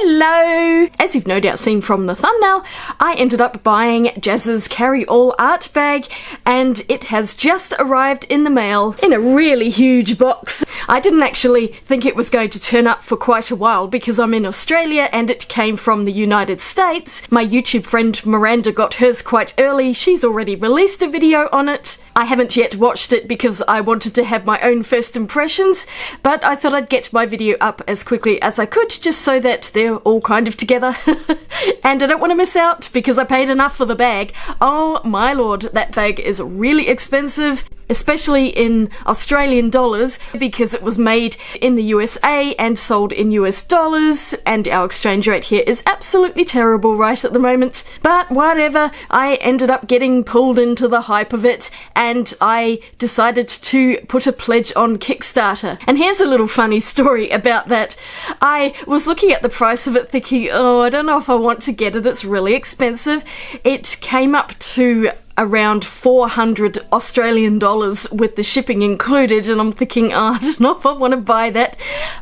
Hello! As you've no doubt seen from the thumbnail, I ended up buying Jazza's carry-all art bag, and it has just arrived in the mail in a really huge box. I didn't actually think it was going to turn up for quite a while because I'm in Australia and it came from the United States. My YouTube friend Miranda got hers quite early. She's already released a video on it. I haven't yet watched it because I wanted to have my own first impressions, but I thought I'd get my video up as quickly as I could just so that they're all kind of together. And I don't want to miss out because I paid enough for the bag. Oh my lord, that bag is really expensive, especially in Australian dollars, because it was made in the USA and sold in US dollars, and our exchange rate here is absolutely terrible right at the moment. But whatever, I ended up getting pulled into the hype of it, and I decided to put a pledge on Kickstarter. And here's a little funny story about that. I was looking at the price of it thinking, oh, I don't know if I want to get it, it's really expensive. It came up to around 400 Australian dollars with the shipping included, and I'm thinking, oh, I don't know if I want to buy that.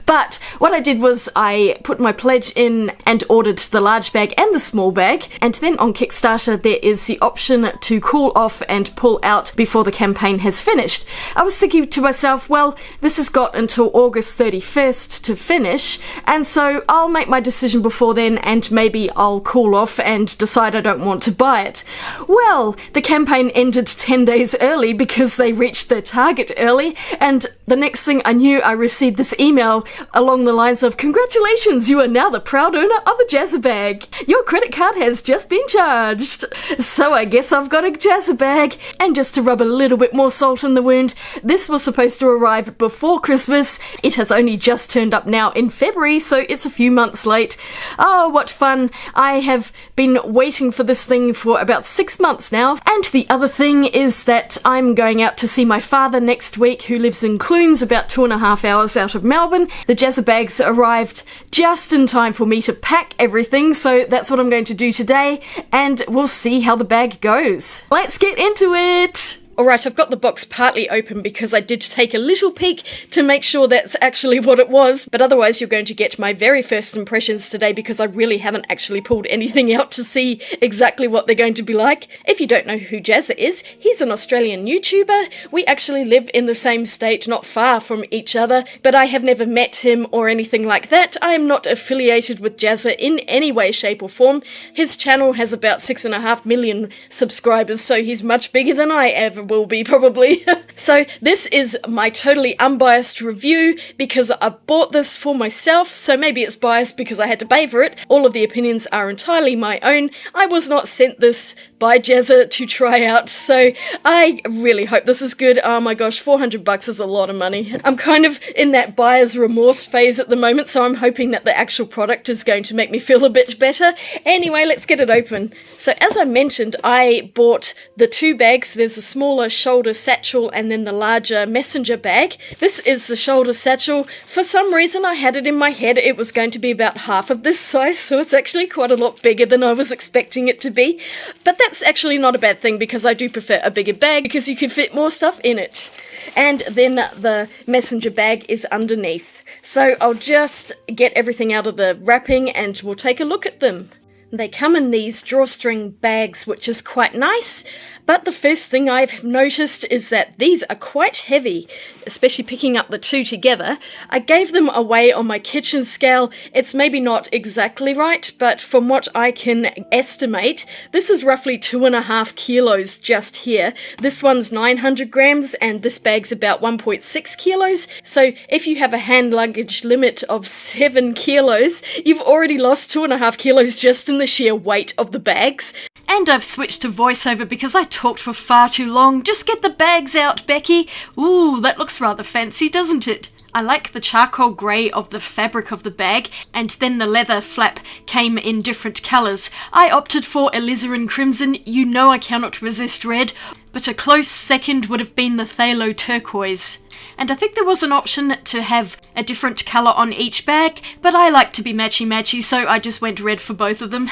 But what I did was I put my pledge in and ordered the large bag and the small bag, and then on Kickstarter there is the option to call off and pull out before the campaign has finished. I was thinking to myself, well, this has got until August 31st to finish, and so I'll make my decision before then and maybe I'll call off and decide I don't want to buy it. Well, the campaign ended 10 days early because they reached their target early, and the next thing I knew, I received this email along the lines of, congratulations, you are now the proud owner of a Jazza bag. Your credit card has just been charged. So I guess I've got a Jazza bag. And just to rub a little bit more salt in the wound, this was supposed to arrive before Christmas. It has only just turned up now in February, so it's a few months late. Oh, what fun. I have been waiting for this thing for about 6 months now. And the other thing is that I'm going out to see my father next week, who lives in Clunes, about 2.5 hours out of Melbourne. The Jazza bags arrived just in time for me to pack everything, so that's what I'm going to do today, and we'll see how the bag goes. Let's get into it! Alright, I've got the box partly open because I did take a little peek to make sure that's actually what it was, but otherwise you're going to get my very first impressions today because I really haven't actually pulled anything out to see exactly what they're going to be like. If you don't know who Jazza is, he's an Australian YouTuber. We actually live in the same state, not far from each other, but I have never met him or anything like that. I am not affiliated with Jazza in any way, shape or form. His channel has about 6.5 million subscribers, so he's much bigger than I ever will be, probably. So this is my totally unbiased review because I bought this for myself, so maybe it's biased because I had to pay for it. All of the opinions are entirely my own. I was not sent this by Jazza to try out, so I really hope this is good. Oh my gosh, $400 is a lot of money. I'm kind of in that buyer's remorse phase at the moment, so I'm hoping that the actual product is going to make me feel a bit better. Anyway, let's get it open. So as I mentioned, I bought the two bags. There's a smaller shoulder satchel and then the larger messenger bag. This is the shoulder satchel. For some reason I had it in my head it was going to be about half of this size, so it's actually quite a lot bigger than I was expecting it to be. But that's actually not a bad thing because I do prefer a bigger bag because you can fit more stuff in it. And then the messenger bag is underneath. So I'll just get everything out of the wrapping and we'll take a look at them. They come in these drawstring bags, which is quite nice, but the first thing I've noticed is that these are quite heavy, especially picking up the two together. I gave them away on my kitchen scale. It's maybe not exactly right, but from what I can estimate, this is roughly 2.5 kilos just here. This one's 900 grams and this bag's about 1.6 kilos. So if you have a hand luggage limit of 7 kilos, you've already lost 2.5 kilos just in the sheer weight of the bags. And I've switched to voiceover because I talked for far too long. Just get the bags out, Becky. Ooh, that looks rather fancy, doesn't it? I like the charcoal grey of the fabric of the bag, and then the leather flap came in different colours. I opted for Alizarin Crimson. You know I cannot resist red. but a close second would have been the phthalo turquoise. And I think there was an option to have a different colour on each bag, but I like to be matchy-matchy, so I just went red for both of them.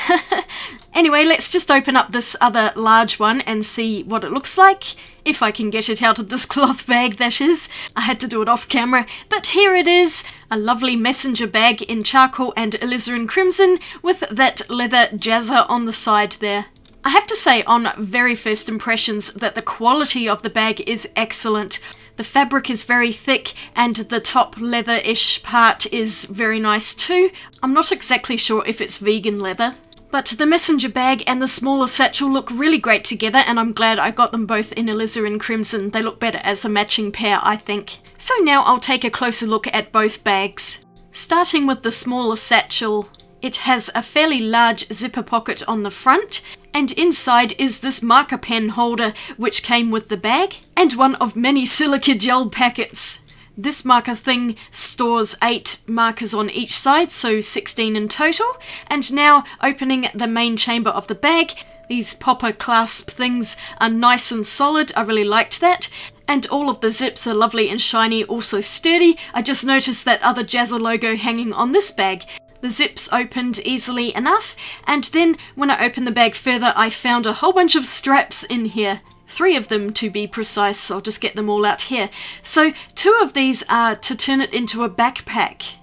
Anyway, let's just open up this other large one and see what it looks like. If I can get it out of this cloth bag, that is. I had to do it off camera, but here it is. A lovely messenger bag in charcoal and alizarin crimson with that leather Jazza on the side there. I have to say on very first impressions that the quality of the bag is excellent. The fabric is very thick and the top leather-ish part is very nice too. I'm not exactly sure if it's vegan leather. But the messenger bag and the smaller satchel look really great together, and I'm glad I got them both in alizarin crimson. They look better as a matching pair, I think. So now I'll take a closer look at both bags. Starting with the smaller satchel, it has a fairly large zipper pocket on the front, and inside is this marker pen holder which came with the bag, and one of many silica gel packets. This marker thing stores 8 markers on each side, so 16 in total. And now, opening the main chamber of the bag, these popper clasp things are nice and solid. I really liked that. And all of the zips are lovely and shiny, also sturdy. I just noticed that other Jazza logo hanging on this bag. The zips opened easily enough, and then when I opened the bag further, I found a whole bunch of straps in here. 3 of them to be precise. I'll just get them all out here. So 2 of these are to turn it into a backpack.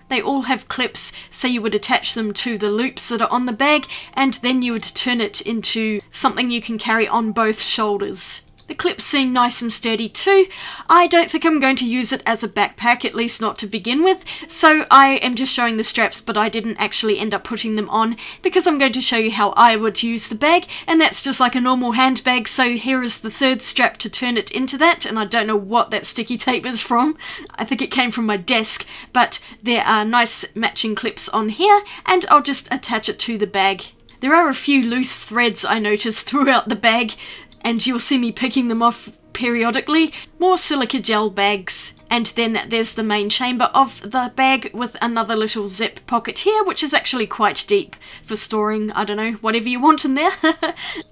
They all have clips, so you would attach them to the loops that are on the bag, and then you would turn it into something you can carry on both shoulders. The clips seem nice and sturdy too. I don't think I'm going to use it as a backpack, at least not to begin with, so I am just showing the straps, but I didn't actually end up putting them on because I'm going to show you how I would use the bag, and that's just like a normal handbag. So here is the 3rd strap to turn it into that, and I don't know what that sticky tape is from. I think it came from my desk, but there are nice matching clips on here, and I'll just attach it to the bag. There are a few loose threads I noticed throughout the bag, and you'll see me picking them off periodically. More silica gel bags. And then there's the main chamber of the bag with another little zip pocket here, which is actually quite deep for storing, I don't know, whatever you want in there.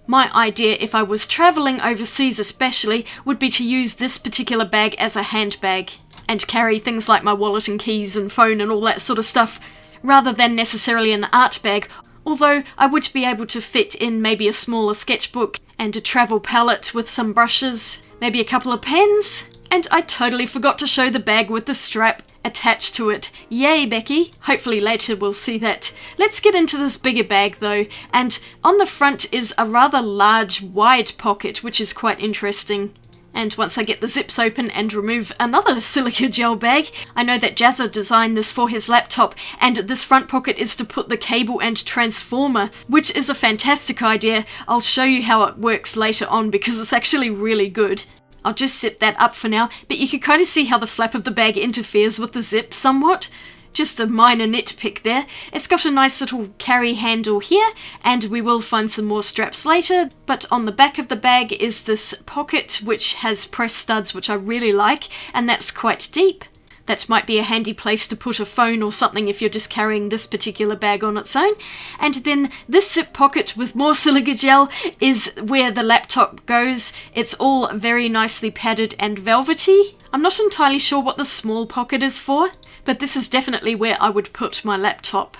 My idea, if I was travelling overseas especially, would be to use this particular bag as a handbag and carry things like my wallet and keys and phone and all that sort of stuff, rather than necessarily an art bag. Although I would be able to fit in maybe a smaller sketchbook and a travel palette with some brushes, maybe a couple of pens. And I totally forgot to show the bag with the strap attached to it. Yay, Becky! Hopefully later we'll see that. Let's get into this bigger bag though, and on the front is a rather large wide pocket, which is quite interesting. And once I get the zips open and remove another silica gel bag, I know that Jazza designed this for his laptop, and this front pocket is to put the cable and transformer, which is a fantastic idea. I'll show you how it works later on because it's actually really good. I'll just zip that up for now, but you can kind of see how the flap of the bag interferes with the zip somewhat. Just a minor nitpick there. It's got a nice little carry handle here, and we will find some more straps later, but on the back of the bag is this pocket which has press studs, which I really like, and that's quite deep. That might be a handy place to put a phone or something if you're just carrying this particular bag on its own. And then this zip pocket with more silica gel is where the laptop goes. It's all very nicely padded and velvety. I'm not entirely sure what the small pocket is for, but this is definitely where I would put my laptop.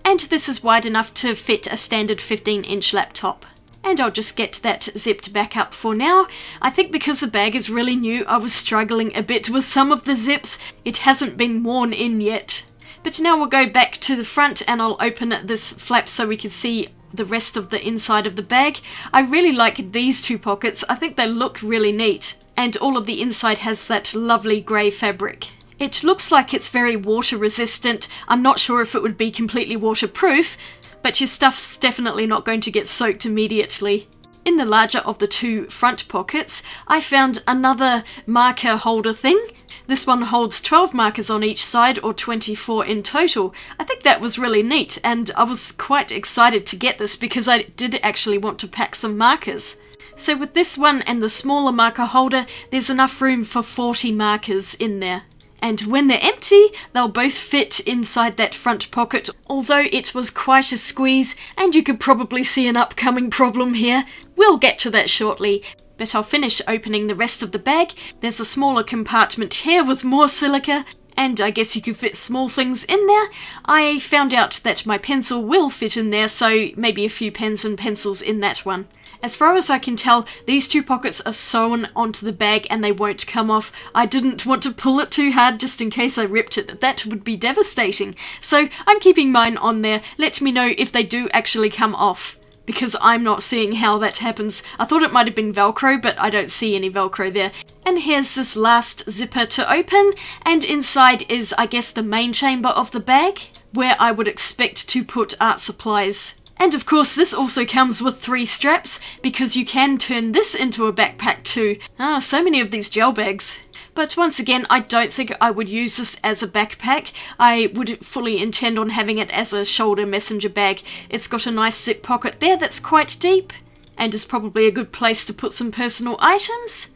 And this is wide enough to fit a standard 15-inch laptop. And I'll just get that zipped back up for now. I think because the bag is really new, I was struggling a bit with some of the zips. It hasn't been worn in yet. But now we'll go back to the front and I'll open this flap so we can see the rest of the inside of the bag. I really like these 2 pockets. I think they look really neat. And all of the inside has that lovely grey fabric. It looks like it's very water resistant. I'm not sure if it would be completely waterproof, but your stuff's definitely not going to get soaked immediately. In the larger of the 2 front pockets, I found another marker holder thing. This one holds 12 markers on each side, or 24 in total. I think that was really neat, and I was quite excited to get this because I did actually want to pack some markers. So with this one and the smaller marker holder, there's enough room for 40 markers in there. And when they're empty, they'll both fit inside that front pocket, although it was quite a squeeze, and you could probably see an upcoming problem here. We'll get to that shortly. But I'll finish opening the rest of the bag. There's a smaller compartment here with more silica, and I guess you could fit small things in there. I found out that my pencil will fit in there, so maybe a few pens and pencils in that one. As far as I can tell, these 2 pockets are sewn onto the bag and they won't come off. I didn't want to pull it too hard just in case I ripped it. That would be devastating. So I'm keeping mine on there. Let me know if they do actually come off, because I'm not seeing how that happens. I thought it might have been Velcro, but I don't see any Velcro there. And here's this last zipper to open, and inside is, I guess, the main chamber of the bag, where I would expect to put art supplies. And of course this also comes with 3 straps, because you can turn this into a backpack too. So many of these gel bags. But once again, I don't think I would use this as a backpack. I would fully intend on having it as a shoulder messenger bag. It's got a nice zip pocket there that's quite deep, and is probably a good place to put some personal items.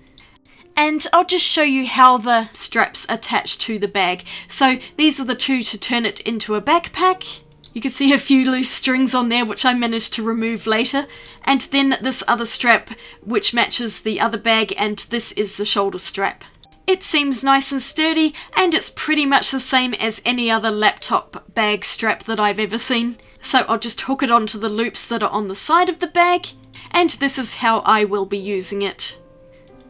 And I'll just show you how the straps attach to the bag. So these are the 2 to turn it into a backpack. You can see a few loose strings on there, which I managed to remove later. And then this other strap, which matches the other bag, and this is the shoulder strap. It seems nice and sturdy, and it's pretty much the same as any other laptop bag strap that I've ever seen. So I'll just hook it onto the loops that are on the side of the bag, and this is how I will be using it.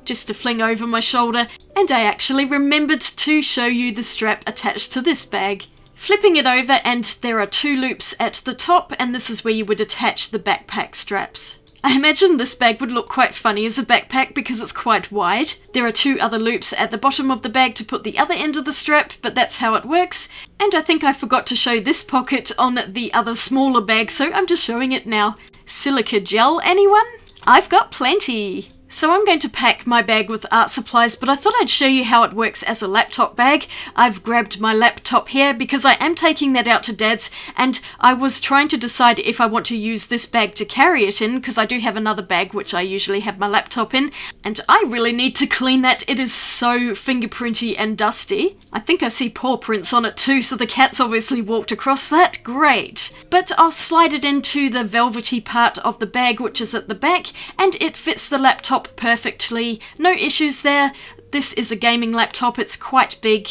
Just to fling over my shoulder, and I actually remembered to show you the strap attached to this bag. Flipping it over, and there are 2 loops at the top, and this is where you would attach the backpack straps. I imagine this bag would look quite funny as a backpack because it's quite wide. There are 2 other loops at the bottom of the bag to put the other end of the strap, but that's how it works. And I think I forgot to show this pocket on the other smaller bag, so I'm just showing it now. Silica gel, anyone? I've got plenty! So I'm going to pack my bag with art supplies, but I thought I'd show you how it works as a laptop bag. I've grabbed my laptop here because I am taking that out to Dad's, and I was trying to decide if I want to use this bag to carry it in, because I do have another bag which I usually have my laptop in, and I really need to clean that. It is so fingerprinty and dusty. I think I see paw prints on it too, so the cat's obviously walked across that. Great. But I'll slide it into the velvety part of the bag, which is at the back, and it fits the laptop perfectly. No issues there. This is a gaming laptop. It's quite big,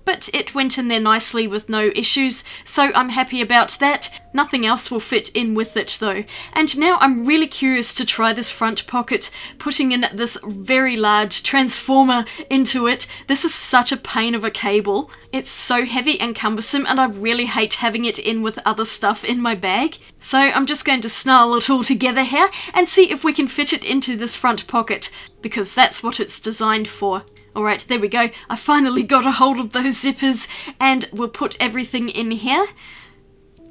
but it went in there nicely with no issues, so I'm happy about that. Nothing else will fit in with it though. And now I'm really curious to try this front pocket, putting in this very large transformer into it. This is such a pain of a cable. It's so heavy and cumbersome, and I really hate having it in with other stuff in my bag. So I'm just going to snarl it all together here and see if we can fit it into this front pocket, because that's what it's designed for. Alright, there we go. I finally got a hold of those zippers, and we'll put everything in here.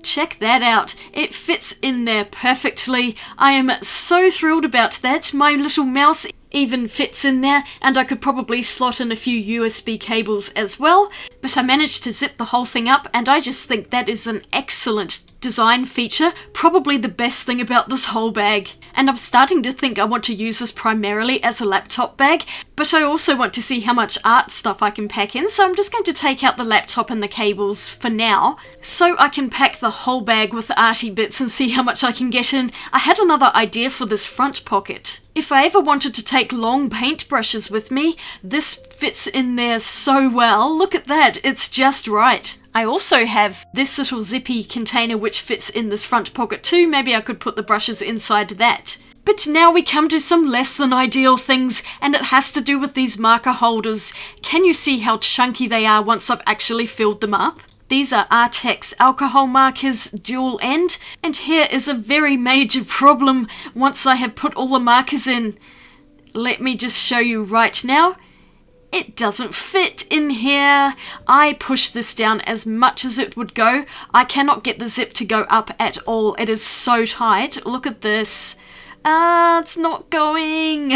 Check that out. It fits in there perfectly. I am so thrilled about that. My little mouse even fits in there, and I could probably slot in a few USB cables as well. But I managed to zip the whole thing up, and I just think that is an excellent design feature, probably the best thing about this whole bag. And I'm starting to think I want to use this primarily as a laptop bag, but I also want to see how much art stuff I can pack in, so I'm just going to take out the laptop and the cables for now, so I can pack the whole bag with arty bits and see how much I can get in. I had another idea for this front pocket. If I ever wanted to take long paintbrushes with me, this fits in there so well. Look at that, it's just right. I also have this little zippy container which fits in this front pocket too. Maybe I could put the brushes inside that. But now we come to some less than ideal things, and it has to do with these marker holders. Can you see how chunky they are once I've actually filled them up? These are Artex alcohol markers, dual end, and here is a very major problem once I have put all the markers in. Let me just show you right now. It doesn't fit in here. I pushed this down as much as it would go. I cannot get the zip to go up at all. It is so tight. Look at this. It's not going.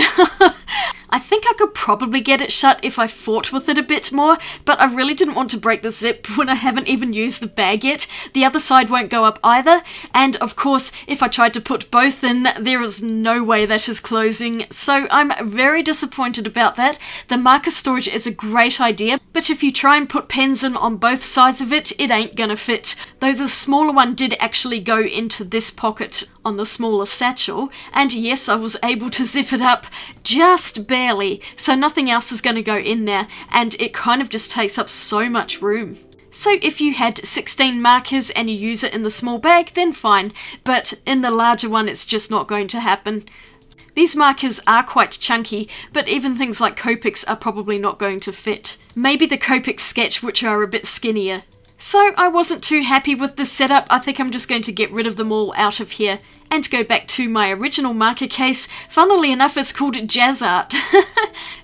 I think I could probably get it shut if I fought with it a bit more, but I really didn't want to break the zip when I haven't even used the bag yet. The other side won't go up either, and of course, if I tried to put both in, there is no way that is closing, so I'm very disappointed about that. The marker storage is a great idea, but if you try and put pens in on both sides of it, it ain't gonna fit. Though the smaller one did actually go into this pocket on the smaller satchel, and yes, I was able to zip it up just barely, so nothing else is going to go in there, and it kind of just takes up so much room. So if you had 16 markers and you use it in the small bag, then fine, but in the larger one it's just not going to happen. These markers are quite chunky, but even things like Copics are probably not going to fit. Maybe the Copic Sketch, which are a bit skinnier. So I wasn't too happy with this setup. I think I'm just going to get rid of them all out of here and go back to my original marker case. Funnily enough, it's called Jazza.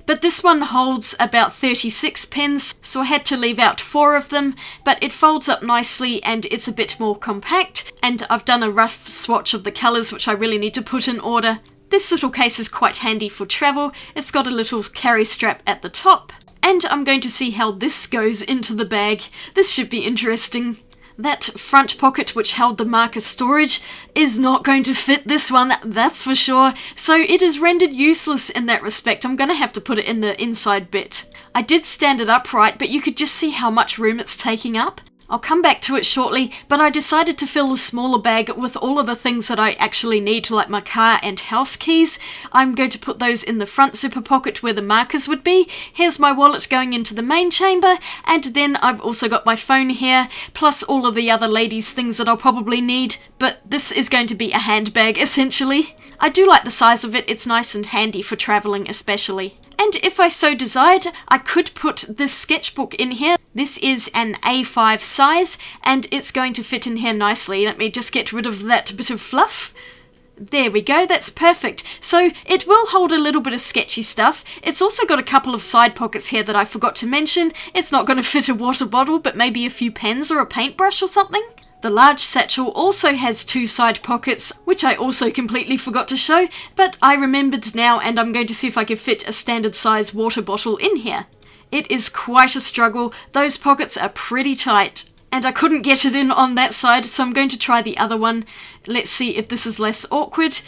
But this one holds about 36 pens, so I had to leave out 4 of them, but it folds up nicely and it's a bit more compact, and I've done a rough swatch of the colours which I really need to put in order. This little case is quite handy for travel. It's got a little carry strap at the top. And I'm going to see how this goes into the bag. This should be interesting. That front pocket which held the marker storage is not going to fit this one, that's for sure. So it is rendered useless in that respect. I'm going to have to put it in the inside bit. I did stand it upright, but you could just see how much room it's taking up. I'll come back to it shortly, but I decided to fill the smaller bag with all of the things that I actually need, like my car and house keys. I'm going to put those in the front zipper pocket where the markers would be. Here's my wallet going into the main chamber, and then I've also got my phone here, plus all of the other ladies' things that I'll probably need, but this is going to be a handbag, essentially. I do like the size of it, it's nice and handy for travelling especially. And if I so desired, I could put this sketchbook in here. This is an A5 size, and it's going to fit in here nicely. Let me just get rid of that bit of fluff. There we go, that's perfect. So it will hold a little bit of sketchy stuff. It's also got a couple of side pockets here that I forgot to mention. It's not going to fit a water bottle, but maybe a few pens or a paintbrush or something. The large satchel also has 2 side pockets, which I also completely forgot to show, but I remembered now, and I'm going to see if I can fit a standard size water bottle in here. It is quite a struggle. Those pockets are pretty tight, and I couldn't get it in on that side, so I'm going to try the other one. Let's see if this is less awkward.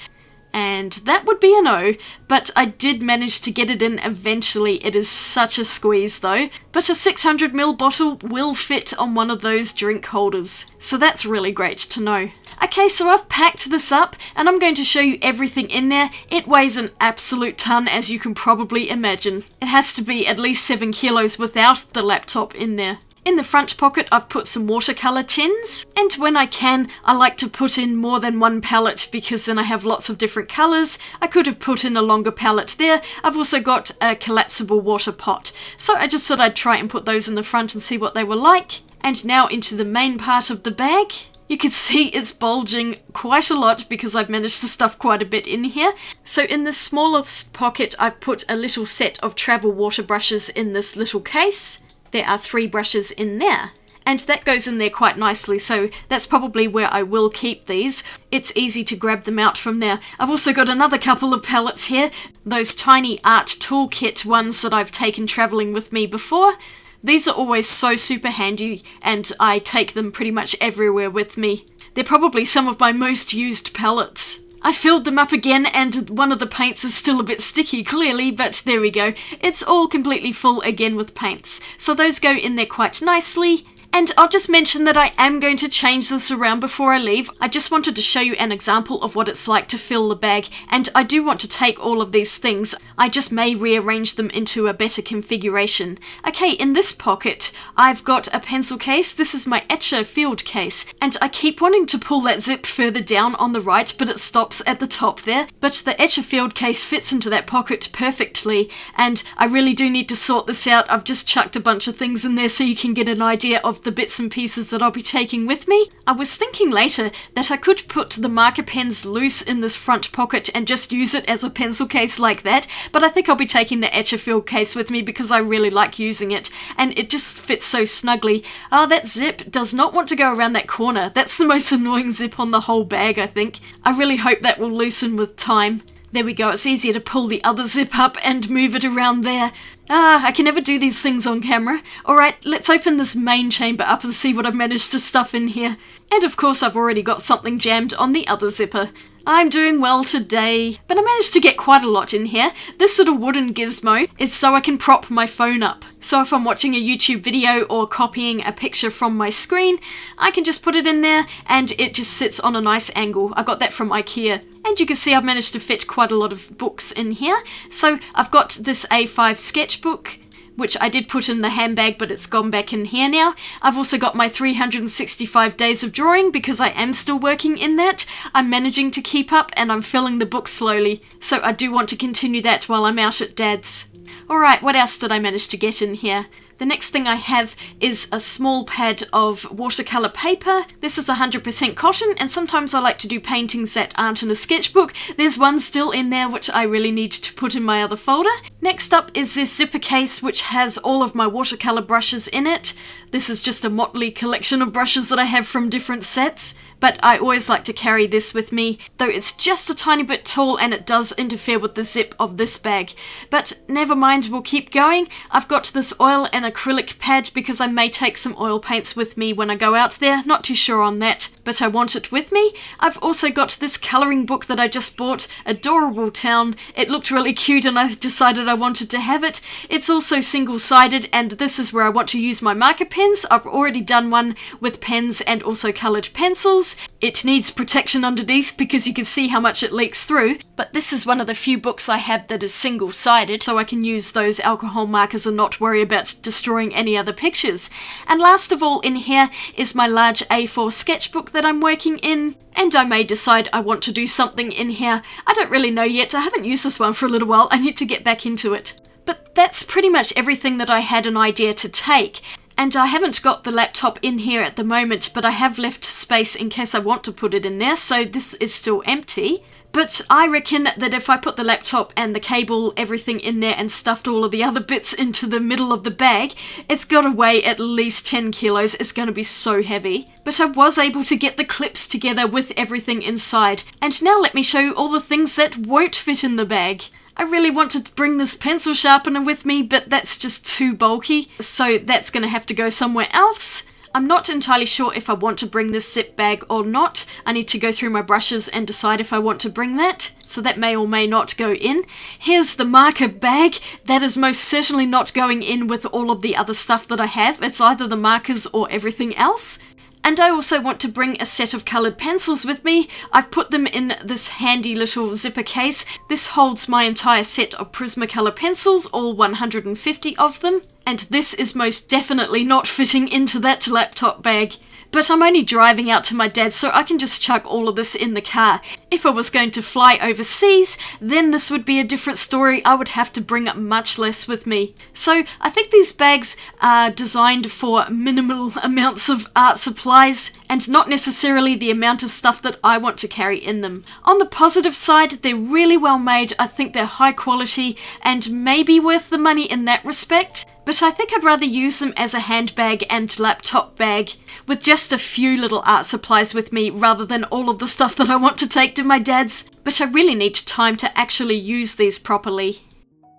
And that would be a no, but I did manage to get it in eventually. It is such a squeeze though, but a 600ml bottle will fit on one of those drink holders, so that's really great to know. Okay, so I've packed this up and I'm going to show you everything in there. It weighs an absolute ton, as you can probably imagine. It has to be at least 7 kilos without the laptop in there. In the front pocket, I've put some watercolour tins, and when I can, I like to put in more than one palette because then I have lots of different colours. I could have put in a longer palette there. I've also got a collapsible water pot, so I just thought I'd try and put those in the front and see what they were like. And now into the main part of the bag. You can see it's bulging quite a lot because I've managed to stuff quite a bit in here. So in the smallest pocket, I've put a little set of travel water brushes in this little case. There are 3 brushes in there, and that goes in there quite nicely, so that's probably where I will keep these. It's easy to grab them out from there. I've also got another couple of palettes here, those tiny art toolkit ones that I've taken travelling with me before. These are always so super handy, and I take them pretty much everywhere with me. They're probably some of my most used palettes. I filled them up again, and one of the paints is still a bit sticky, clearly, but there we go. It's all completely full again with paints. So those go in there quite nicely. And I'll just mention that I am going to change this around before I leave. I just wanted to show you an example of what it's like to fill the bag, and I do want to take all of these things. I just may rearrange them into a better configuration. Okay, in this pocket, I've got a pencil case. This is my etcher field case, and I keep wanting to pull that zip further down on the right, but it stops at the top there. But the etcher field case fits into that pocket perfectly, and I really do need to sort this out. I've just chucked a bunch of things in there so you can get an idea of the bits and pieces that I'll be taking with me. I was thinking later that I could put the marker pens loose in this front pocket and just use it as a pencil case like that, but I think I'll be taking the etcher field case with me because I really like using it, and it just fits so snugly. That zip does not want to go around that corner. That's the most annoying zip on the whole bag, I think. I really hope that will loosen with time. There we go, it's easier to pull the other zip up and move it around there. I can never do these things on camera. Alright, let's open this main chamber up and see what I've managed to stuff in here. And of course I've already got something jammed on the other zipper. I'm doing well today, but I managed to get quite a lot in here. This little wooden gizmo is so I can prop my phone up. So if I'm watching a YouTube video or copying a picture from my screen, I can just put it in there and it just sits on a nice angle. I got that from IKEA. And you can see I've managed to fit quite a lot of books in here. So I've got this A5 sketchbook, which I did put in the handbag, but it's gone back in here now. I've also got my 365 days of drawing because I am still working in that. I'm managing to keep up and I'm filling the book slowly. So I do want to continue that while I'm out at Dad's. Alright, what else did I manage to get in here? The next thing I have is a small pad of watercolour paper. This is 100% cotton, and sometimes I like to do paintings that aren't in a sketchbook. There's one still in there which I really need to put in my other folder. Next up is this zipper case which has all of my watercolour brushes in it. This is just a motley collection of brushes that I have from different sets. But I always like to carry this with me, though it's just a tiny bit tall and it does interfere with the zip of this bag. But never mind, we'll keep going. I've got this oil and acrylic pad because I may take some oil paints with me when I go out there. Not too sure on that, but I want it with me. I've also got this colouring book that I just bought, Adorable Town. It looked really cute and I decided I wanted to have it. It's also single-sided and this is where I want to use my marker pens. I've already done one with pens and also coloured pencils. It needs protection underneath because you can see how much it leaks through, but this is one of the few books I have that is single-sided, so I can use those alcohol markers and not worry about destroying any other pictures. And last of all in here is my large A4 sketchbook that I'm working in, and I may decide I want to do something in here. I don't really know yet, I haven't used this one for a little while, I need to get back into it. But that's pretty much everything that I had an idea to take. And I haven't got the laptop in here at the moment, but I have left space in case I want to put it in there, so this is still empty. But I reckon that if I put the laptop and the cable, everything in there and stuffed all of the other bits into the middle of the bag, it's got to weigh at least 10 kilos. It's going to be so heavy. But I was able to get the clips together with everything inside. And now let me show you all the things that won't fit in the bag. I really wanted to bring this pencil sharpener with me, but that's just too bulky, so that's going to have to go somewhere else. I'm not entirely sure if I want to bring this zip bag or not. I need to go through my brushes and decide if I want to bring that, so that may or may not go in. Here's the marker bag. That is most certainly not going in with all of the other stuff that I have. It's either the markers or everything else. And I also want to bring a set of coloured pencils with me. I've put them in this handy little zipper case. This holds my entire set of Prismacolor pencils, all 150 of them. And this is most definitely not fitting into that laptop bag. But I'm only driving out to my dad's, so I can just chuck all of this in the car. If I was going to fly overseas, then this would be a different story. I would have to bring much less with me. So I think these bags are designed for minimal amounts of art supplies and not necessarily the amount of stuff that I want to carry in them. On the positive side, they're really well made. I think they're high quality and maybe worth the money in that respect. But I think I'd rather use them as a handbag and laptop bag with just a few little art supplies with me rather than all of the stuff that I want to take to my dad's. But I really need time to actually use these properly.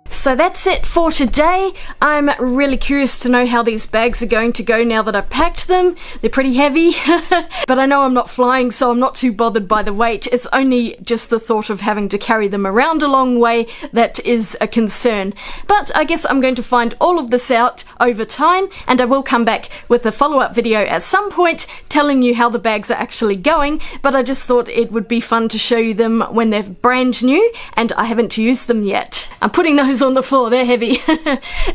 So that's it for today. I'm really curious to know how these bags are going to go now that I've packed them. They're pretty heavy, but I know I'm not flying, so I'm not too bothered by the weight. It's only just the thought of having to carry them around a long way that is a concern. But I guess I'm going to find all of this out over time, and I will come back with a follow-up video at some point telling you how the bags are actually going, but I just thought it would be fun to show you them when they're brand new and I haven't used them yet. I'm putting those on the floor, they're heavy.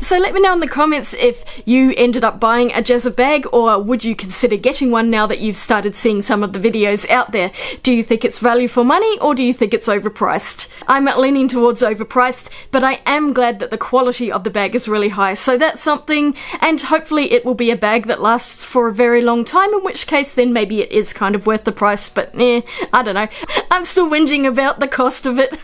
So let me know in the comments if you ended up buying a Jazza bag, or would you consider getting one now that you've started seeing some of the videos out there. Do you think it's value for money, or do you think it's overpriced? I'm leaning towards overpriced, but I am glad that the quality of the bag is really high, so that's something, and hopefully it will be a bag that lasts for a very long time, in which case then maybe it is kind of worth the price, but I don't know. I'm still whinging about the cost of it.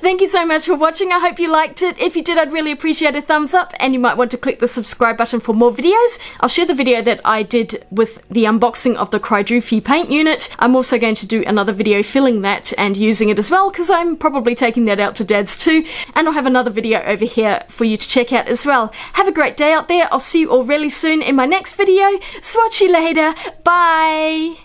Thank you so much for watching, I hope you liked it. it. If you did, I'd really appreciate a thumbs up, and you might want to click the subscribe button for more videos. I'll share the video that I did with the unboxing of the Crydrufi paint unit. I'm also going to do another video filling that and using it as well, because I'm probably taking that out to Dad's too. And I'll have another video over here for you to check out as well. Have a great day out there. I'll see you all really soon in my next video. Swatch you later. Bye!